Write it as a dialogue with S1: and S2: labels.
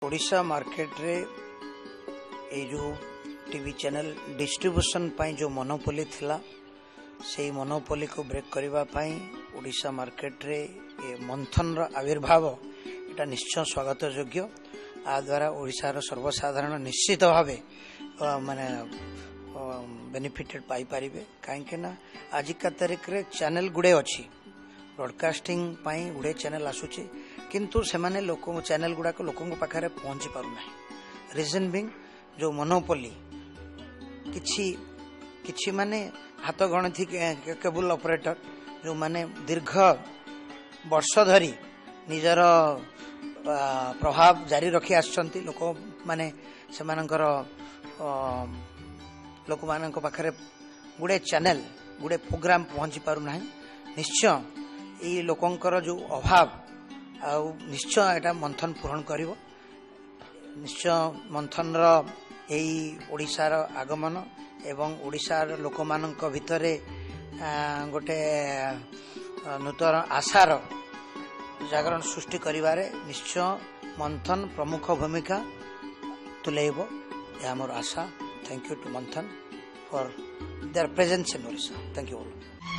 S1: Odisha market रे ए जो TV channel distribution पाई जो मोनोपोली थिला से मोनोपोली को ब्रेक करबा पाई ओडिशा मार्केट रे ए मंथन रो आविर्भाव एटा निश्चय स्वागत योग्य। आ द्वारा ओडिशा रो सर्वसाधारण निश्चित भावे माने बेनिफिटेड पाई परिबे काहे ना आजिका तारीख रे चैनल गुडे अछि ब्रॉडकास्टिंग पाई गुडे चैनल आसुची किंतु से माने लोक चैनल गुडा को लोकन पाखरे पहुंची पारु नाही। रीजन बिंग जो मोनोपोली किछि माने हाथ गणति केबल ऑपरेटर जो माने दीर्घ वर्ष धरी निजर प्रभाव जारी रखी आछंती लोक माने सेमानकर लोक मानक पाखरे गुडे चैनल गुडे प्रोग्राम पहुंची पारु नाही। निश्चय ये लोकंकर जो अभाव आउ निश्चय एटा मंथन पूरण करिवो। निश्चय मंथन रो एई ओडिशार आगमन एवं ओडिशार लोकमानक भितरे गोटे नूतन आशार जागरण सृष्टि करिवारे निश्चय मंथन प्रमुख भूमिका तुलेइबो या मोर आशा। थैंक यू टू मंथन for their presence in Odisha. Thank you all.